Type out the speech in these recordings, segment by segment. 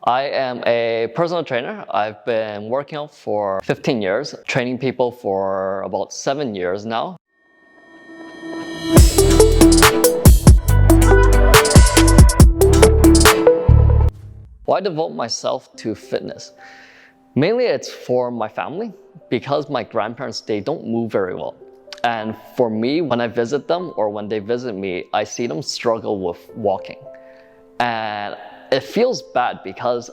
I am a personal trainer. I've been working out for 15 years, training people for about 7 years now. Why devote myself to fitness? Mainly it's for my family because my grandparents, they don't move very well. And for me, when I visit them or when they visit me, I see them struggle with walking. And it feels bad because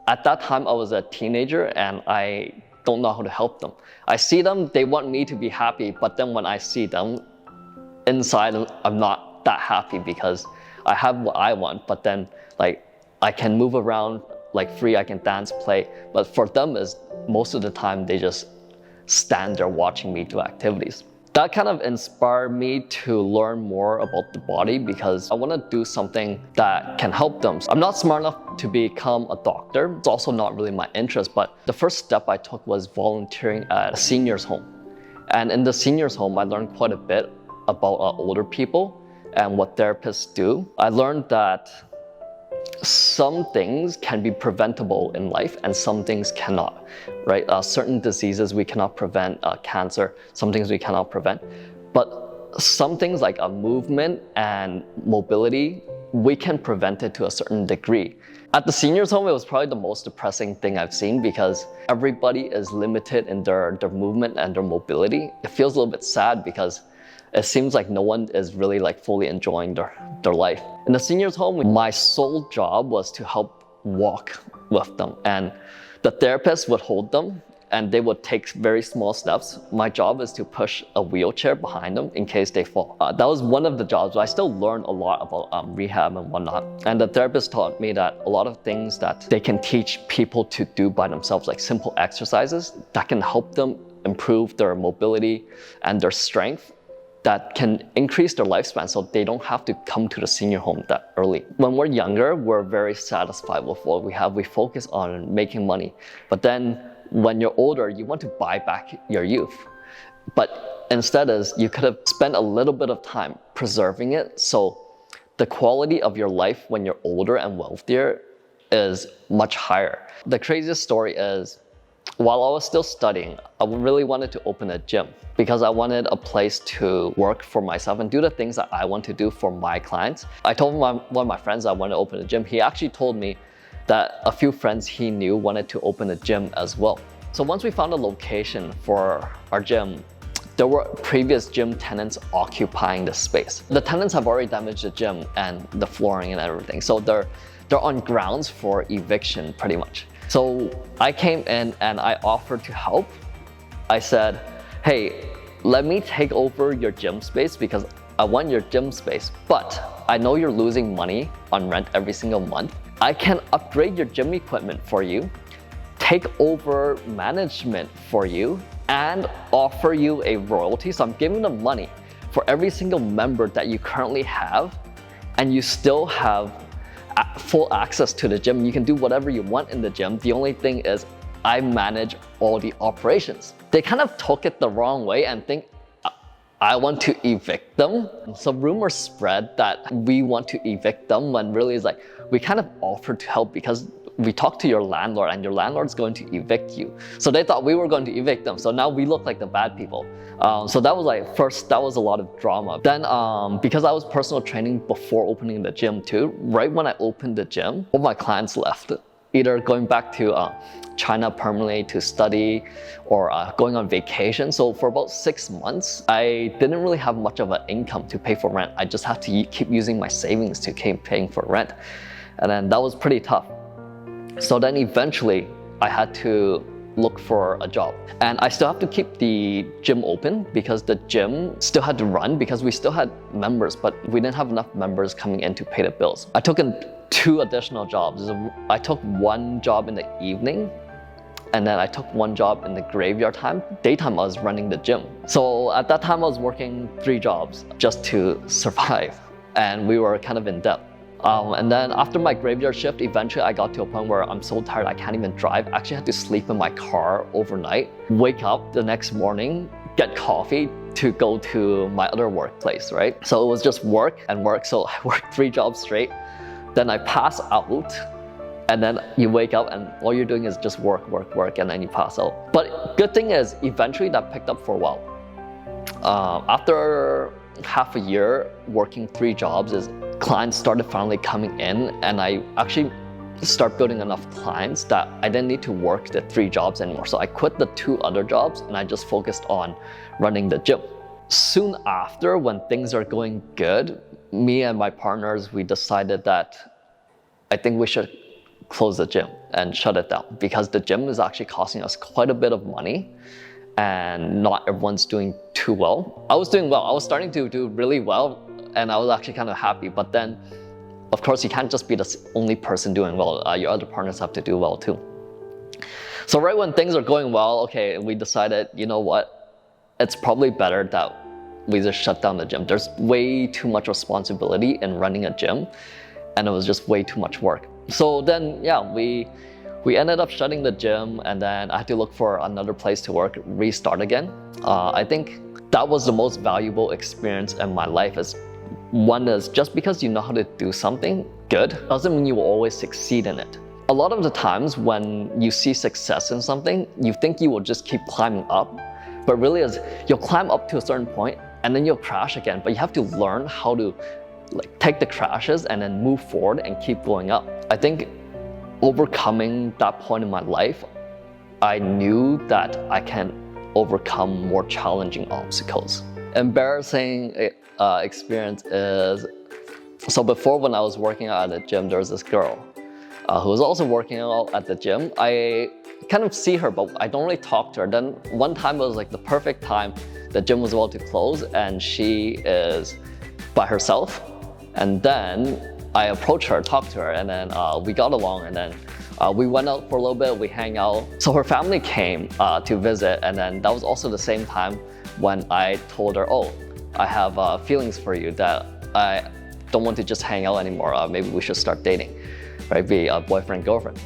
at that time I was a teenager and I don't know how to help them. I see them, they want me to be happy, but then when I see them, inside I'm not that happy because I have what I want, but then I can move around like free, I can dance, play. But for them is most of the time they just stand there watching me do activities. That kind of inspired me to learn more about the body because I want to do something that can help them. I'm not smart enough to become a doctor. It's also not really my interest, but the first step I took was volunteering at a seniors home. And in the seniors home, I learned quite a bit about older people and what therapists do. I learned that some things can be preventable in life and some things cannot, right? Certain diseases we cannot prevent, cancer, some things we cannot prevent. But some things like movement and mobility, we can prevent it to a certain degree. At the seniors home, it was probably the most depressing thing I've seen because everybody is limited in their movement and their mobility. It feels a little bit sad because it seems like no one is really fully enjoying their life. In the seniors home, my sole job was to help walk with them. And the therapist would hold them and they would take very small steps. My job is to push a wheelchair behind them in case they fall. That was one of the jobs. I still learned a lot about rehab and whatnot. And the therapist taught me that a lot of things that they can teach people to do by themselves, like simple exercises that can help them improve their mobility and their strength, that can increase their lifespan so they don't have to come to the senior home that early. When we're younger, we're very satisfied with what we have. We focus on making money. But then when you're older, you want to buy back your youth. But instead you could have spent a little bit of time preserving it so the quality of your life when you're older and wealthier is much higher. The craziest story is, while I was still studying, I really wanted to open a gym because I wanted a place to work for myself and do the things that I want to do for my clients. I told one of my friends I wanted to open a gym. He actually told me that a few friends he knew wanted to open a gym as well. So once we found a location for our gym, there were previous gym tenants occupying the space. The tenants have already damaged the gym and the flooring and everything. So they're on grounds for eviction pretty much. So I came in and I offered to help. I said, hey, let me take over your gym space because I want your gym space, but I know you're losing money on rent every single month. I can upgrade your gym equipment for you, take over management for you, and offer you a royalty. So I'm giving them money for every single member that you currently have, and you still have full access to the gym. You can do whatever you want in the gym. The only thing is I manage all the operations. They kind of took it the wrong way and think I want to evict them. So rumors spread that we want to evict them when really it's like we kind of offered to help because we talked to your landlord and your landlord's going to evict you. So they thought we were going to evict them. So now we look like the bad people. So that was first, that was a lot of drama. Then because I was personal training before opening the gym too, right when I opened the gym, all my clients left, either going back to China permanently to study or going on vacation. So for about 6 months, I didn't really have much of an income to pay for rent. I just had to keep using my savings to keep paying for rent. And then that was pretty tough. So then eventually I had to look for a job. And I still have to keep the gym open because the gym still had to run because we still had members, but we didn't have enough members coming in to pay the bills. I took in 2 additional jobs. I took one job in the evening and then I took one job in the graveyard time. Daytime I was running the gym. So at that time I was working 3 jobs just to survive and we were kind of in debt. And then after my graveyard shift, eventually I got to a point where I'm so tired I can't even drive. I actually had to sleep in my car overnight, wake up the next morning, get coffee to go to my other workplace, right? So it was just work and work. So I worked 3 jobs straight. Then I pass out And then you wake up and all you're doing is just work, and then you pass out. But good thing is eventually that picked up for a while. After half a year working 3 jobs, clients started finally coming in, and I actually start building enough clients that I didn't need to work the 3 jobs anymore. So I quit the 2 other jobs and I just focused on running the gym. Soon after, when things are going good, me and my partners, we decided that I think we should close the gym and shut it down, because the gym is actually costing us quite a bit of money and not everyone's doing too well. I was doing well. I was starting to do really well and I was actually kind of happy, but then of course you can't just be the only person doing well. Your other partners have to do well too. So right when things are going well, okay, we decided, you know what, it's probably better that we just shut down the gym. There's way too much responsibility in running a gym and it was just way too much work. So then, yeah, we ended up shutting the gym, and then I had to look for another place to work, restart again. I think that was the most valuable experience in my life. One is just because you know how to do something good doesn't mean you will always succeed in it. A lot of the times when you see success in something, you think you will just keep climbing up, but really is you'll climb up to a certain point and then you'll crash again, but you have to learn how to take the crashes and then move forward and keep going up. I think overcoming that point in my life, I knew that I can overcome more challenging obstacles. Embarrassing experience is, so before when I was working out at the gym, there was this girl who was also working out at the gym. I kind of see her, but I don't really talk to her. Then one time it was like the perfect time, the gym was about to close and she is by herself. And then I approached her, talked to her, and then we got along, and then we went out for a little bit, we hang out. So her family came to visit, and then that was also the same time when I told her, oh, I have feelings for you, that I don't want to just hang out anymore. Maybe we should start dating, right? Be a boyfriend, girlfriend.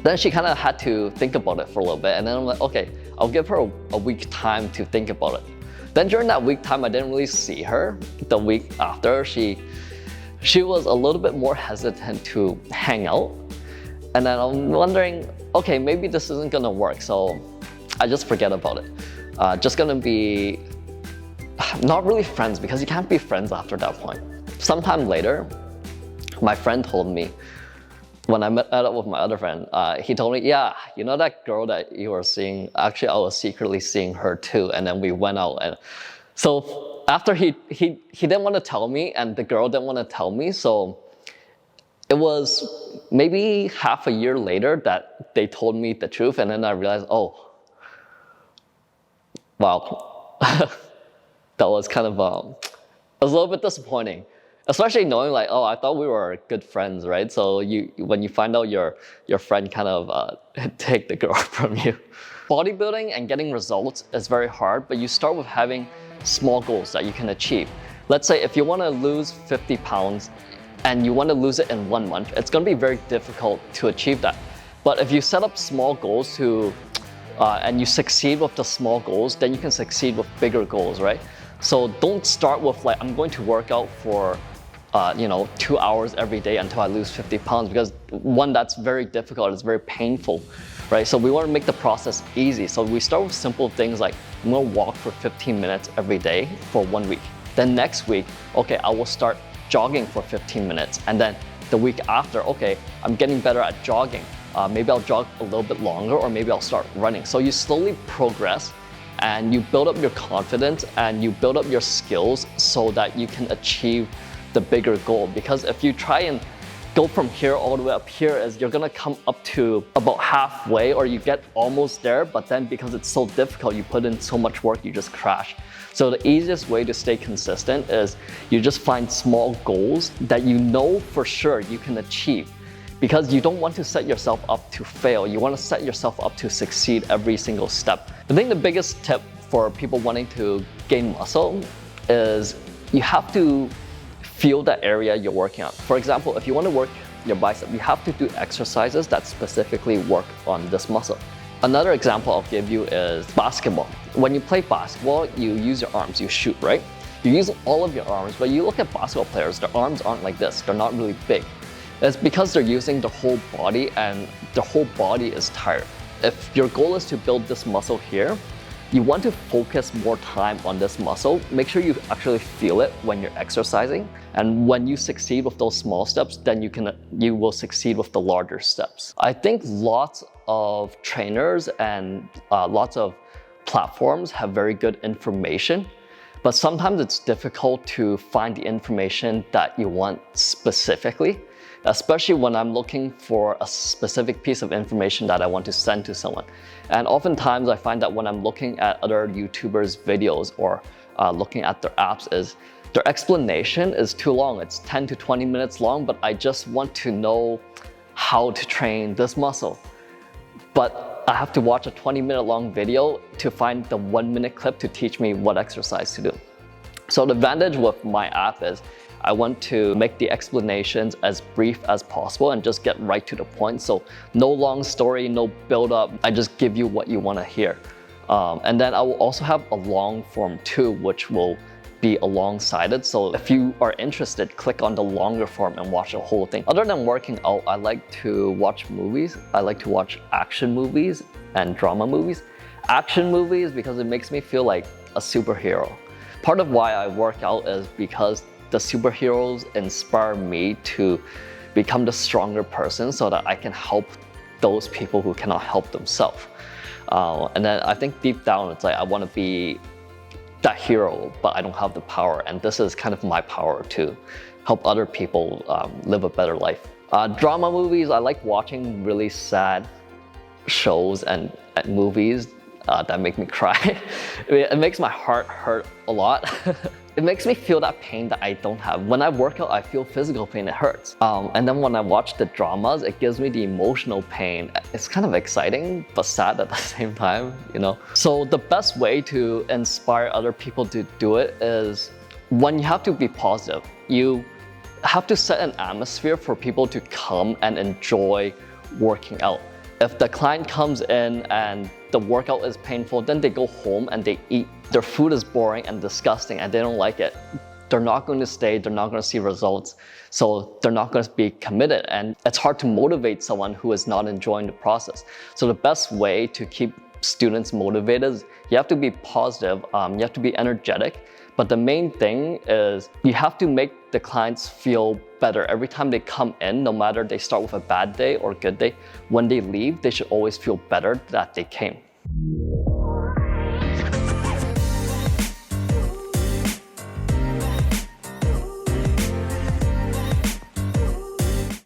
Then she kind of had to think about it for a little bit, and then I'm like, okay, I'll give her a week time to think about it. Then during that week time, I didn't really see her. The week after, she was a little bit more hesitant to hang out. And then I'm wondering, okay, maybe this isn't gonna work. So I just forget about it. Just gonna be not really friends, because you can't be friends after that point. Sometime later, my friend told me, when I met up with my other friend, he told me, yeah, you know that girl that you were seeing, actually I was secretly seeing her too. And then we went out, and so after he didn't want to tell me, and the girl didn't want to tell me, so it was maybe half a year later that they told me the truth, and then I realized, oh, wow, that was kind of, it was a little bit disappointing. Especially knowing like, oh, I thought we were good friends, right? So when you find out your friend kind of take the girl from you. Bodybuilding and getting results is very hard, but you start with having small goals that you can achieve. Let's say if you want to lose 50 pounds and you want to lose it in 1 month, it's going to be very difficult to achieve that. But if you set up small goals and you succeed with the small goals, then you can succeed with bigger goals, right? So don't start with like, I'm going to work out for 2 hours every day until I lose 50 pounds, because one, that's very difficult, it's very painful, right? So we want to make the process easy. So we start with simple things like, I'm going to walk for 15 minutes every day for 1 week. Then next week, okay, I will start jogging for 15 minutes. And then the week after, okay, I'm getting better at jogging. Maybe I'll jog a little bit longer, or maybe I'll start running. So you slowly progress and you build up your confidence and you build up your skills so that you can achieve the bigger goal. Because if you try and go from here all the way up here, you're gonna come up to about halfway, or you get almost there, but then because it's so difficult, you put in so much work, you just crash. So the easiest way to stay consistent is you just find small goals that you know for sure you can achieve, because you don't want to set yourself up to fail. You want to set yourself up to succeed every single step. I think the biggest tip for people wanting to gain muscle is you have to feel that area you're working on. For example, if you want to work your bicep, you have to do exercises that specifically work on this muscle. Another example I'll give you is basketball. When you play basketball, you use your arms, you shoot, right? You use all of your arms, but you look at basketball players, their arms aren't like this, they're not really big. It's because they're using their whole body and their whole body is tired. If your goal is to build this muscle here, you want to focus more time on this muscle. Make sure you actually feel it when you're exercising. And when you succeed with those small steps, then you will succeed with the larger steps. I think lots of trainers and lots of platforms have very good information, but sometimes it's difficult to find the information that you want specifically, especially when I'm looking for a specific piece of information that I want to send to someone. And oftentimes I find that when I'm looking at other YouTubers' videos or looking at their apps, is their explanation is too long. It's 10 to 20 minutes long, but I just want to know how to train this muscle. But I have to watch a 20-minute long video to find the 1-minute clip to teach me what exercise to do. So the advantage with my app is I want to make the explanations as brief as possible and just get right to the point. So no long story, no build up. I just give you what you want to hear. And then I will also have a long form too, which will be alongside it. So if you are interested, click on the longer form and watch the whole thing. Other than working out, I like to watch movies. I like to watch action movies and drama movies. Action movies because it makes me feel like a superhero. Part of why I work out is because the superheroes inspire me to become the stronger person so that I can help those people who cannot help themselves. And then I think deep down, it's like I want to be that hero, but I don't have the power. And this is kind of my power to help other people live a better life. Drama movies, I like watching really sad shows and movies that make me cry. It makes my heart hurt a lot. It makes me feel that pain that I don't have. When I work out, I feel physical pain, it hurts. And then when I watch the dramas, it gives me the emotional pain. It's kind of exciting, but sad at the same time, you know? So the best way to inspire other people to do it is when you have to be positive. You have to set an atmosphere for people to come and enjoy working out. If the client comes in and the workout is painful, then they go home and they eat. Their food is boring and disgusting and they don't like it. They're not going to stay, they're not going to see results, so they're not going to be committed. And it's hard to motivate someone who is not enjoying the process. So the best way to keep students motivated is you have to be positive, you have to be energetic, but the main thing is you have to make the clients feel better. Every time they come in, no matter they start with a bad day or good day, when they leave, they should always feel better that they came.